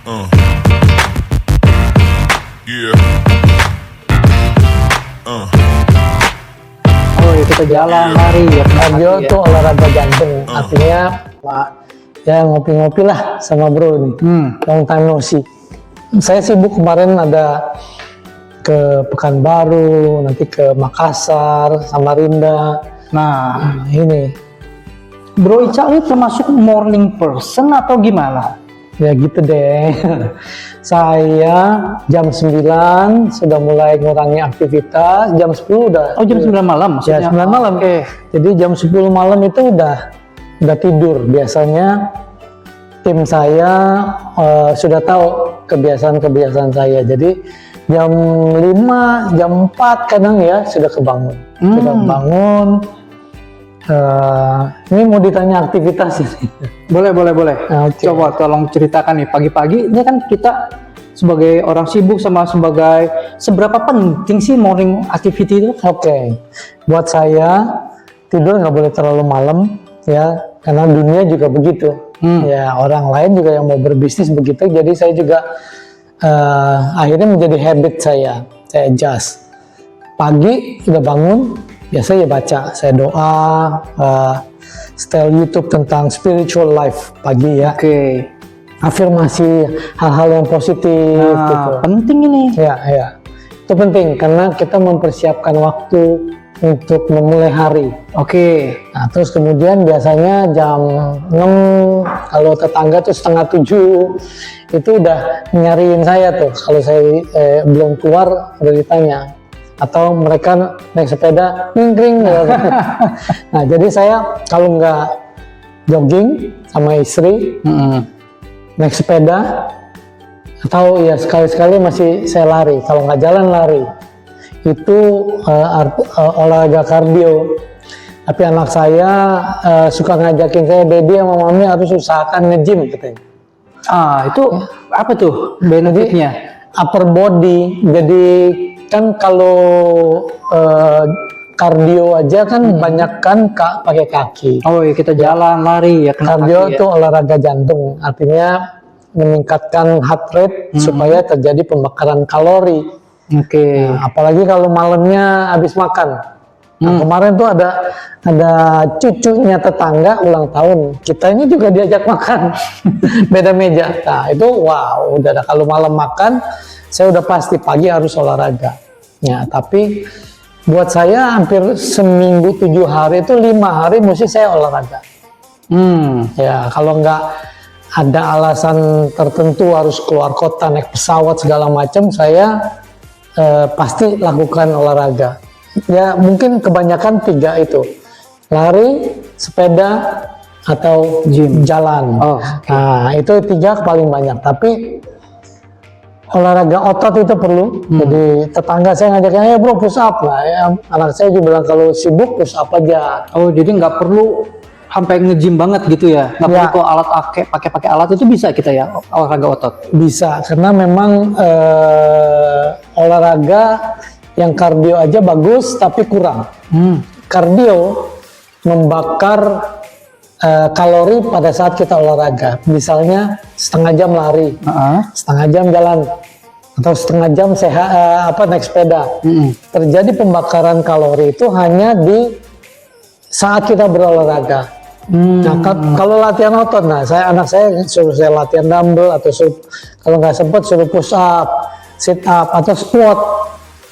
Uh. Yeah. Uh. Oh ya, kita jalan, lari ya. Kardio ya. tuh olahraga jantung. Artinya ya ngopi-ngopi lah sama bro nih. Long time no see. Saya sibuk kemarin ada ke Pekanbaru, nanti ke Makassar, Samarinda. Nah, Ini Bro Ica ini termasuk morning person atau gimana? ya gitu deh. Saya jam 9 sudah mulai ngurangi aktivitas, jam 10 udah. Oh, jam 9 malam Ya, maksudnya? 9 malam. Oke. Jadi jam 10 malam itu udah tidur. Biasanya tim saya sudah tahu kebiasaan saya. Jadi jam 5, jam 4 kadang ya sudah kebangun. Sudah bangun. Ini mau ditanya aktivitas ini. Boleh. Oke. Coba tolong ceritakan nih, pagi-pagi ini kan kita sebagai orang sibuk sama sebagai seberapa penting sih morning activity itu? Oke, buat saya tidur nggak boleh terlalu malam ya, karena dunia juga begitu. Ya, orang lain juga yang mau berbisnis begitu. Jadi saya juga akhirnya menjadi habit saya adjust. Pagi udah bangun, biasa ya baca, saya doa, setel YouTube tentang spiritual life pagi ya. Oke. Afirmasi hal-hal yang positif gitu. Penting ini. Ya, itu penting karena kita mempersiapkan waktu untuk memulai hari. Oke. Nah, terus kemudian biasanya jam 6, kalau tetangga tuh setengah 7, itu udah nyariin saya tuh. Kalau saya belum keluar udah ditanya. Atau mereka naik sepeda, kring. Nah, jadi saya kalau nggak jogging sama istri, naik sepeda, atau ya sekali-sekali masih saya lari. Kalau nggak jalan lari, itu olahraga kardio. Tapi anak saya suka ngajakin saya, baby sama mami harus usahakan nge-gym katanya. Itu apa tuh benefitnya? Upper body, jadi kan kalau kardio aja kan banyak kan pakai kaki. Oh iya, kita jalan, lari ya. Kena Kardio kaki ya. itu olahraga jantung, artinya meningkatkan heart rate supaya terjadi pembakaran kalori. Oke. Nah, apalagi kalau malamnya habis makan. Nah, kemarin tuh ada cucunya tetangga ulang tahun. Kita ini juga diajak makan. Beda meja. Nah, itu wow, udah ada. Kalau malam makan, saya udah pasti pagi harus olahraga. Ya, tapi buat saya hampir seminggu 7 hari itu 5 hari mesti saya olahraga. Ya, kalau nggak ada alasan tertentu harus keluar kota, naik pesawat segala macam, saya pasti lakukan olahraga. Ya mungkin kebanyakan 3 itu, lari, sepeda, atau jalan. Nah itu 3 paling banyak. Tapi olahraga otot itu perlu. Jadi tetangga saya ngajakin, ayo bro push up lah. Ya, anak saya juga bilang kalau sibuk push up aja. Oh, jadi nggak perlu sampai nge-gym banget gitu ya? Nggak perlu kok alat pakai alat itu bisa kita ya olahraga otot? Bisa, karena memang olahraga yang kardio aja bagus tapi kurang. Kardio membakar kalori pada saat kita olahraga. Misalnya setengah jam lari, setengah jam jalan, atau setengah jam naik sepeda. Terjadi pembakaran kalori itu hanya di saat kita berolahraga. Nah, kalau latihan otot, anak saya suruh saya latihan dumbbell atau kalau nggak sempat suruh push up, sit up atau squat.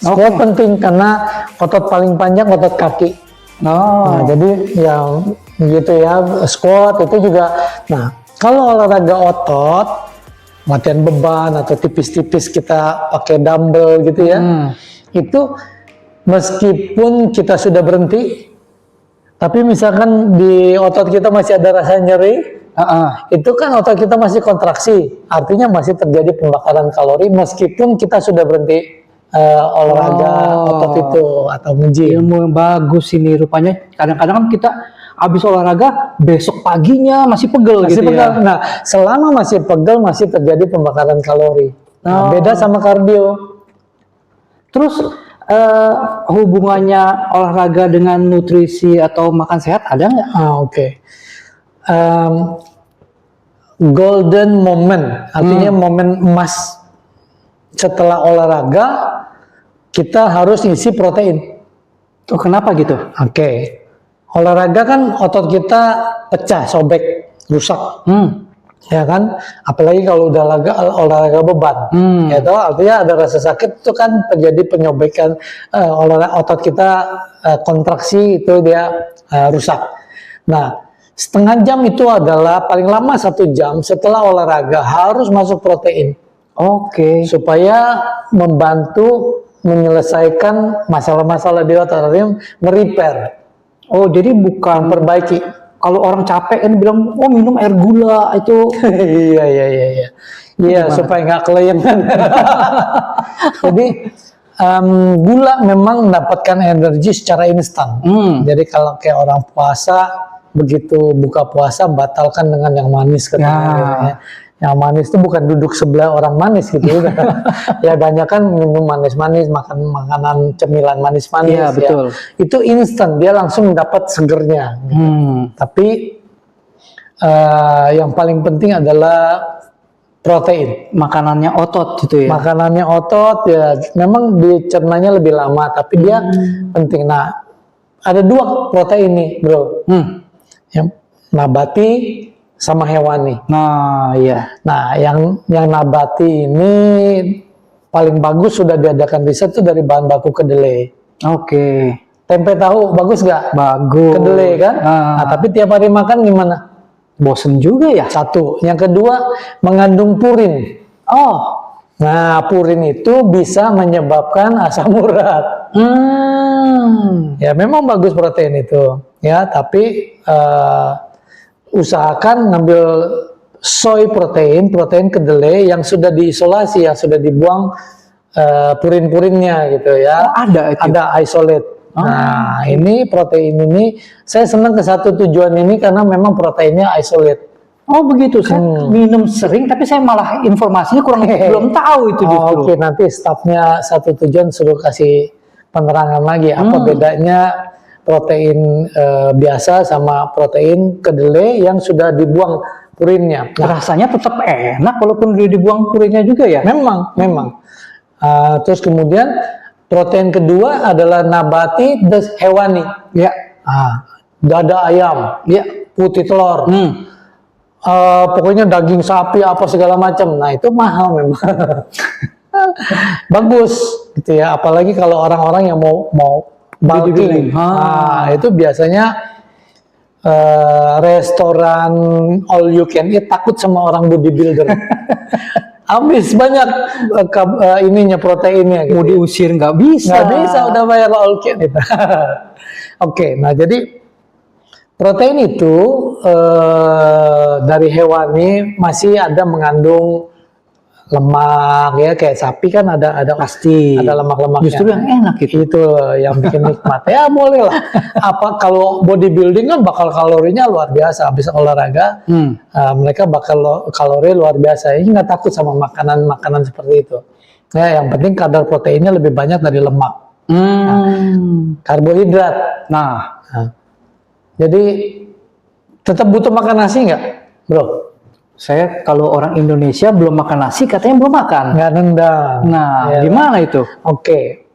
Squat penting karena otot paling panjang otot kaki. Nah, jadi yang gitu ya, squat itu juga. Nah, kalau olahraga otot, latihan beban atau tipis-tipis kita pakai dumbbell gitu ya, itu meskipun kita sudah berhenti, tapi misalkan di otot kita masih ada rasa nyeri, itu kan otot kita masih kontraksi, artinya masih terjadi pembakaran kalori meskipun kita sudah berhenti olahraga otot itu atau nge-gym. Ilmu yang bagus ini rupanya. Kadang-kadang kan kita habis olahraga besok paginya masih pegel gitu ya. Nah, selama masih pegel masih terjadi pembakaran kalori. Nah, beda sama kardio. Terus hubungannya olahraga dengan nutrisi atau makan sehat ada nggak? Oke. golden moment, artinya momen emas setelah olahraga kita harus isi protein. Oh, kenapa gitu? Oke. Olahraga kan otot kita pecah, sobek, rusak. Ya kan, apalagi kalau udah olahraga beban, ya toh, artinya ada rasa sakit itu kan terjadi penyobekan otot kita kontraksi itu dia rusak. Nah, setengah jam itu adalah paling lama 1 jam setelah olahraga harus masuk protein. Oke. Supaya membantu menyelesaikan masalah-masalah di otot, artinya merepair. Oh, jadi bukan Memperbaiki. kalau orang capek kan bilang, oh minum air gula itu. Iya, supaya nggak kelayangan. Jadi gula memang mendapatkan energi secara instan. Jadi kalau kayak orang puasa, begitu buka puasa batalkan dengan yang manis katanya. Ya. Yang manis itu bukan duduk sebelah orang manis gitu. Ya banyak kan minum manis-manis, makan makanan cemilan manis-manis. Iya, betul. Ya. Itu instan, dia langsung dapat segernya. Gitu. Tapi yang paling penting adalah protein. Makanannya otot gitu ya. Makanannya otot ya, memang dicernanya lebih lama, tapi dia penting. Nah, ada 2 protein nih, bro. Yang nabati sama hewani. Nah, iya. Nah, yang nabati ini paling bagus sudah diadakan riset itu dari bahan baku kedelai. Oke. Tempe tahu bagus gak? Bagus. Kedelai kan? Nah, tapi tiap hari makan gimana? Bosen juga ya. 1. Yang kedua, mengandung purin. Oh. Nah, purin itu bisa menyebabkan asam urat. Ya, memang bagus protein itu. Ya, tapi usahakan ngambil soy protein kedelai yang sudah diisolasi, yang sudah dibuang purin-purinnya gitu ya. Oh, ada itu. Ada isolate. Nah, ini protein ini saya senang ke satu tujuan ini karena memang proteinnya isolate. Oh begitu, saya minum sering tapi saya malah informasinya belum tahu itu justru. Oke, nanti stafnya satu tujuan suruh kasih penerangan lagi apa bedanya protein biasa sama protein kedelai yang sudah dibuang purinnya. Nah, rasanya tetap enak walaupun udah dibuang purinnya juga ya. Memang. Terus kemudian protein kedua adalah nabati dan hewani. Ya. Dada ayam, ya, putih telur. Pokoknya daging sapi apa segala macam. Nah, itu mahal memang. Bagus gitu ya, apalagi kalau orang-orang yang mau bulking. Nah, itu biasanya restoran all you can eat takut sama orang bodybuilder. Habis banyak ininya proteinnya. Gitu. Mau diusir nggak bisa. Nggak bisa, udah bayar all you can eat. Oke, nah jadi protein itu dari hewani masih ada mengandung lemak ya, kayak sapi kan ada pasti ada lemak-lemaknya. Justru yang enak itu yang bikin nikmat. Ya boleh lah. Apa kalau bodybuilding kan bakal kalorinya luar biasa habis olahraga. Mereka bakal kalori luar biasa. Ini nggak takut sama makanan seperti itu. Ya, yang penting kadar proteinnya lebih banyak dari lemak. Karbohidrat. Nah, jadi tetap butuh makan nasi nggak, bro? Saya kalau orang Indonesia belum makan nasi katanya belum makan. Nggak nendang. Nah, ya. Gimana itu? Oke.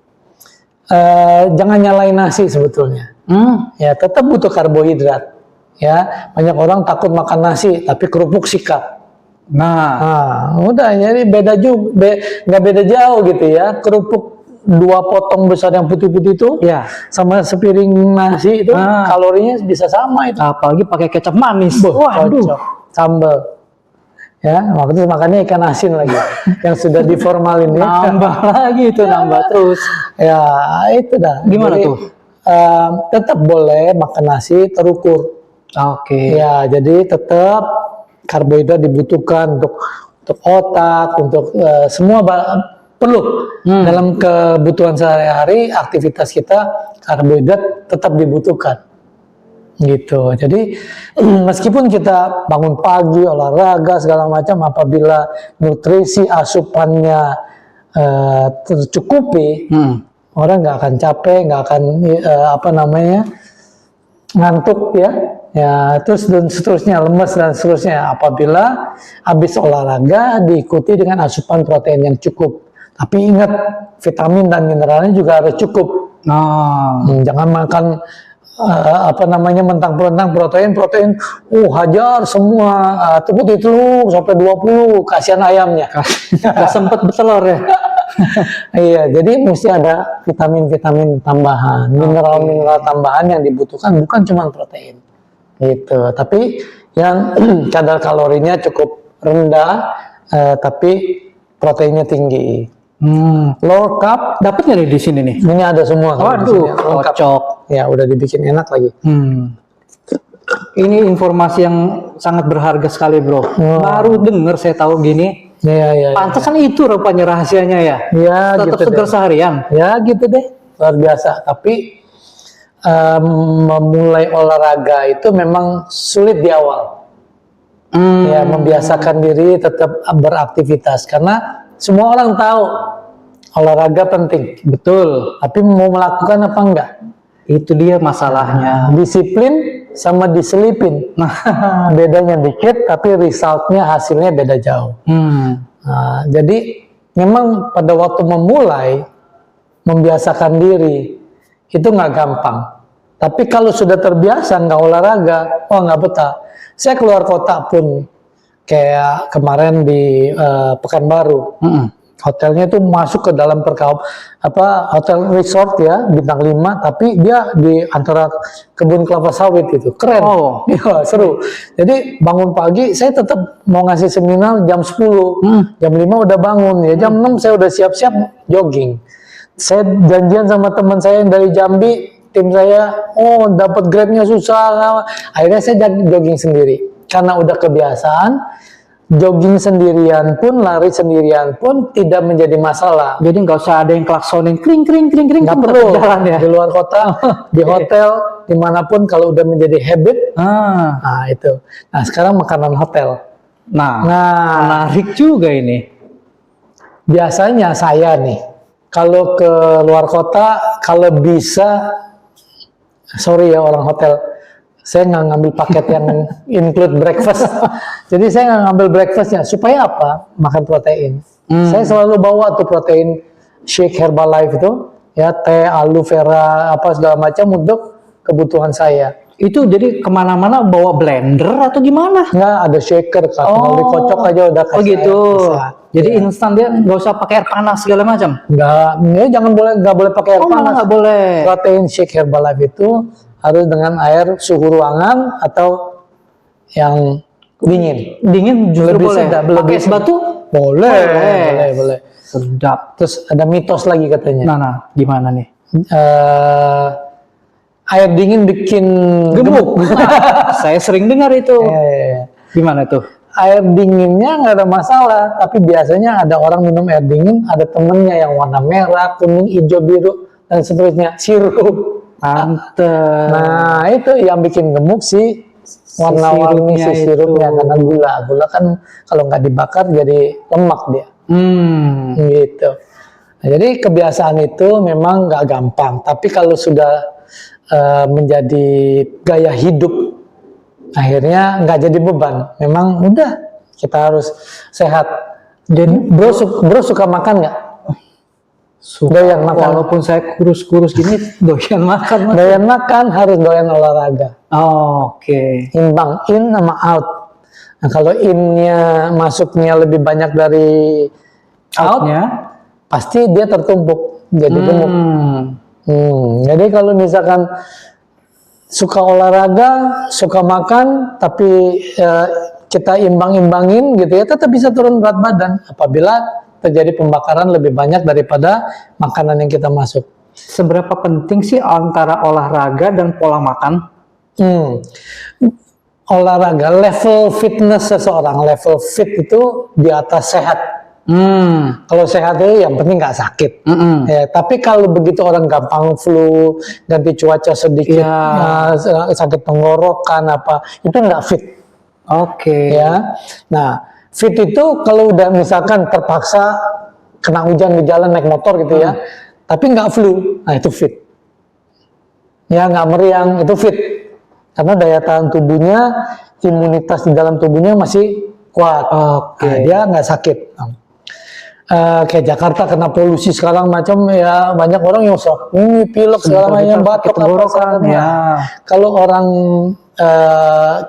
Jangan nyalain nasi sebetulnya. Ya tetap butuh karbohidrat. Ya banyak orang takut makan nasi tapi kerupuk sikat. Nah udah jadi beda juga, nggak beda jauh gitu ya. Kerupuk 2 potong besar yang putih-putih itu, ya, sama sepiring nasi itu kalorinya bisa sama itu. Apalagi pakai kecap manis. Waduh, sambal. Ya, makanya ikan asin lagi yang sudah diformalin ya. Nambah lagi itu, nambah terus. Ya, itu dah. Gimana jadi, tuh? Tetap boleh makan nasi terukur. Oke. Ya, jadi tetap karbohidrat dibutuhkan untuk otak, untuk semua perlu dalam kebutuhan sehari-hari, aktivitas kita karbohidrat tetap dibutuhkan. Gitu. Jadi meskipun kita bangun pagi, olahraga segala macam, apabila nutrisi asupannya tercukupi, orang nggak akan capek, nggak akan ngantuk ya. Ya, terus dan seterusnya, lemes dan seterusnya. Apabila habis olahraga diikuti dengan asupan protein yang cukup. Tapi ingat, vitamin dan mineralnya juga harus cukup. Nah, Jangan makan mentang-mentang protein, hajar semua, putih telur sampai 20, kasihan ayamnya. nggak sempet bertelur ya. Iya, jadi mesti ada vitamin-vitamin tambahan, mineral-mineral tambahan yang dibutuhkan, bukan cuma protein. Gitu. Tapi yang kadar kalorinya cukup rendah, tapi proteinnya tinggi. Low carb Dapat nggak nih di sini nih? ini ada semua. Waduh, Lengkap. cocok. Ya, udah dibikin enak lagi. Ini informasi yang sangat berharga sekali, bro. Baru denger saya tahu gini. Iya. Pantesan itu rupanya rahasianya ya. Ya, Tetap gitu seger deh. seharian. Ya, gitu deh. Luar biasa. Tapi memulai olahraga itu memang sulit di awal. Ya, membiasakan diri tetap beraktivitas karena semua orang tahu olahraga penting. Betul. Tapi mau melakukan apa enggak? Itu dia masalahnya. Disiplin sama diselipin. Bedanya dikit, tapi resultnya, hasilnya beda jauh. Nah, jadi memang pada waktu memulai membiasakan diri itu nggak gampang. Tapi kalau sudah terbiasa nggak olahraga, nggak betah. Saya keluar kota pun kayak kemarin di Pekanbaru. Hotelnya itu masuk ke dalam hotel resort ya, bintang 5, tapi dia di antara kebun kelapa sawit itu. Keren. Oh. Ya, seru. Jadi bangun pagi saya tetap mau ngasih seminar jam 10. Jam 5 udah bangun ya. Jam 6 saya udah siap-siap jogging. Saya janjian sama teman saya yang dari Jambi, tim saya, dapat grabnya susah. Akhirnya saya jogging sendiri. Karena udah kebiasaan, jogging sendirian pun, lari sendirian pun tidak menjadi masalah. Jadi nggak usah ada yang klaksonin kring Nggak perlu jalan ya. di luar kota, di hotel, dimanapun kalau udah menjadi habit. Nah itu. Nah sekarang makanan hotel. Nah, Nah menarik juga ini. biasanya saya nih kalau ke luar kota, kalau bisa, sorry ya orang hotel, saya nggak ngambil paket yang include breakfast. Jadi saya nggak ngambil breakfastnya. Supaya apa? Makan protein. Saya selalu bawa tuh protein shake Herbalife itu, ya teh, aloe vera, apa segala macam untuk kebutuhan saya. Itu jadi kemana-mana bawa blender atau gimana? Nggak ada shaker, tinggal dikocok aja udah kasih gitu. air, bisa. Jadi instan dia nggak usah pakai air panas segala macam. Nggak boleh pakai air Malah panas. nggak boleh. Protein shake Herbalife itu harus dengan air suhu ruangan atau yang dingin. Dingin justru Lebih boleh. sedap, Pakai lebih es batu? Boleh. Sedap. Terus ada mitos lagi katanya. Nah, gimana nih? Air dingin bikin gemuk. Saya sering dengar itu. Eh, Gimana tuh? air dinginnya nggak ada masalah, tapi biasanya ada orang minum air dingin, ada temennya yang warna merah, kuning, hijau, biru, dan seterusnya, sirup. Pantes. Nah, itu yang bikin gemuk sih warna-warni si sirupnya itu. karena gula kan kalau nggak dibakar jadi lemak dia. Gitu. Nah, jadi kebiasaan itu memang nggak gampang, tapi kalau sudah menjadi gaya hidup, akhirnya nggak jadi beban. Memang udah kita harus sehat. Dan Bro suka makan nggak? Doyan makan. Walaupun saya kurus-kurus gini, doyan makan. Mas. Doyan makan harus doyan olahraga. Oke. Imbang, in sama out. Nah, kalau innya masuknya lebih banyak dari out, Outnya? pasti dia tertumpuk jadi gemuk. Jadi kalau misalkan suka olahraga, suka makan, tapi kita imbang-imbangin gitu ya, tetap bisa turun berat badan apabila terjadi pembakaran lebih banyak daripada makanan yang kita masuk. Seberapa penting sih antara olahraga dan pola makan? Olahraga, level fitness seseorang, level fit itu di atas sehat. Kalau sehat itu yang penting nggak sakit. Ya, tapi kalau begitu orang gampang flu, ganti cuaca sedikit, sakit tenggorokan apa, itu nggak fit. Oke. Ya, nah fit itu kalau udah misalkan terpaksa kena hujan di jalan naik motor gitu ya, tapi nggak flu, nah itu fit. Ya nggak meriang, itu fit. karena daya tahan tubuhnya, imunitas di dalam tubuhnya masih kuat. Oke. Nah, dia nggak sakit. Kayak Jakarta kena polusi sekarang macam ya, banyak orang yang ini pilek segala macam, batuk apa segala macam. ya. Kalau orang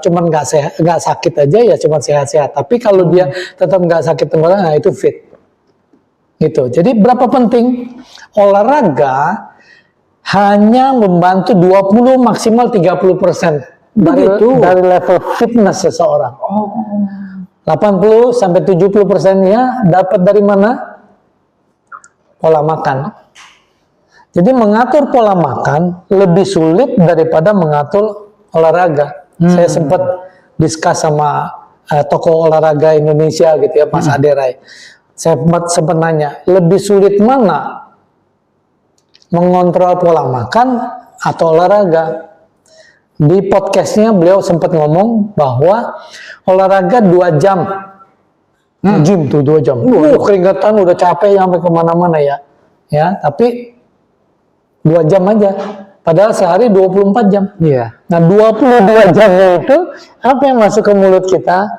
cuman nggak sakit aja ya cuman sehat-sehat. Tapi kalau dia tetap nggak sakit tenggorokan, nah itu fit. Gitu. Jadi berapa penting olahraga hanya membantu 20 maksimal 30% dari level fitness seseorang. 80 sampai 70%-nya dapat dari mana? Pola makan. Jadi mengatur pola makan lebih sulit daripada mengatur olahraga. Saya sempat diskus sama tokoh olahraga Indonesia gitu ya, Mas Aderai. Saya sempat nanya, lebih sulit mana mengontrol pola makan atau olahraga? Di podcastnya beliau sempat ngomong bahwa olahraga 2 jam, gym tuh 2 jam, keringetan udah capek sampai kemana-mana ya, tapi 2 jam aja, padahal sehari 24 jam. Iya. Nah 22 jamnya itu apa yang masuk ke mulut kita,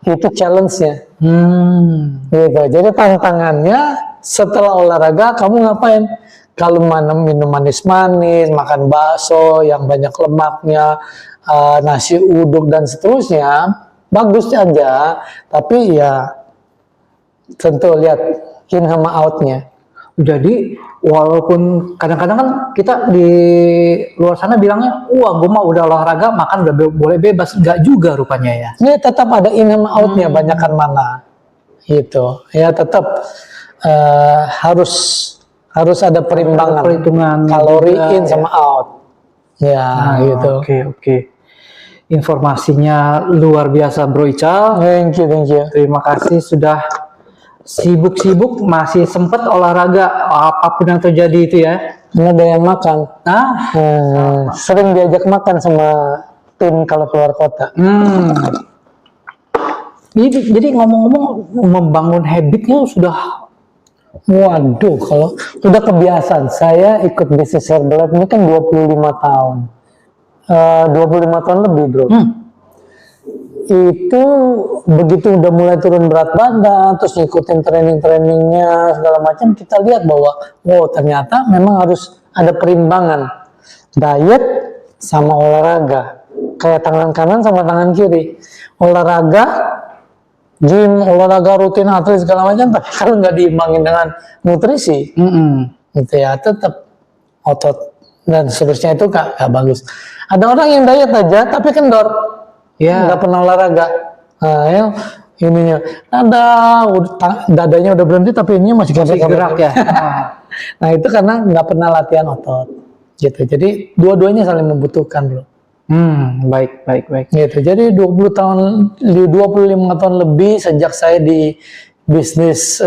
itu challenge-nya. Gitu. Jadi tantangannya setelah olahraga kamu ngapain? Kalau minum manis-manis, makan bakso yang banyak lemaknya, nasi uduk dan seterusnya, bagus aja. Tapi ya tentu lihat in sama out-nya. Jadi walaupun kadang-kadang kan kita di luar sana bilangnya, wah gue mah udah olahraga, makan udah boleh bebas. Enggak juga rupanya ya. Ini tetap ada in sama out-nya, banyakan mana. Gitu. Ya tetap harus ada perimbangan, perhitungan kalori juga, in sama out. Ya, gitu. Oke. Informasinya luar biasa Bro Ical. Thank you. Terima kasih sudah sibuk-sibuk masih sempat olahraga apapun yang terjadi itu ya. Ini ada yang makan. Sering diajak makan sama tim kalau keluar kota. Jadi ngomong-ngomong membangun habitnya sudah. Waduh, kalau udah kebiasaan. Saya ikut bisnis Herbalife ini kan 25 tahun. 25 tahun lebih, Bro. Itu begitu udah mulai turun berat badan, terus ngikutin training-trainingnya, segala macam, kita lihat bahwa, wow ternyata memang harus ada perimbangan. Diet sama olahraga. Kayak tangan kanan sama tangan kiri. Olahraga, gym, olahraga rutin atlet segala macam, tapi kalau nggak diimbangin dengan nutrisi, gitu ya, tetap otot dan seterusnya itu nggak bagus. Ada orang yang diet aja tapi kendor, nggak pernah olahraga. Ininya dadanya udah berhenti tapi ininya masih gerak ya. Nah itu karena nggak pernah latihan otot, gitu. Jadi dua-duanya saling membutuhkan, Bro. Baik. Gitu. Jadi 25 tahun lebih sejak saya di bisnis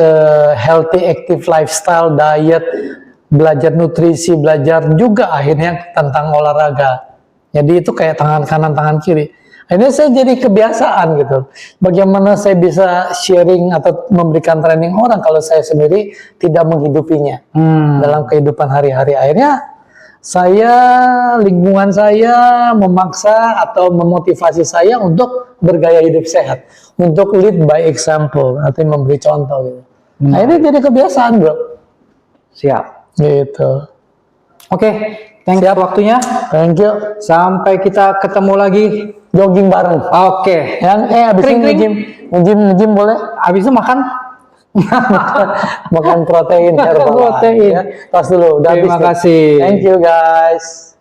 healthy active lifestyle, diet, belajar nutrisi, belajar juga akhirnya tentang olahraga. Jadi itu kayak tangan kanan, tangan kiri. Akhirnya saya jadi kebiasaan gitu. Bagaimana saya bisa sharing atau memberikan training orang kalau saya sendiri tidak menghidupinya dalam kehidupan hari-hari. Akhirnya lingkungan saya memaksa atau memotivasi saya untuk bergaya hidup sehat, untuk lead by example atau memberi contoh gitu. Akhirnya jadi kebiasaan, Bro. Siap. Gitu. Oke, thanks waktunya. Thank you. Sampai kita ketemu lagi Jogging bareng. Oke. Yang abis ini nge-gym boleh? Abis itu makan. Makan protein herbal. Protein. Ya. Tos dulu. Udah Terima habis kasih. Thank you guys.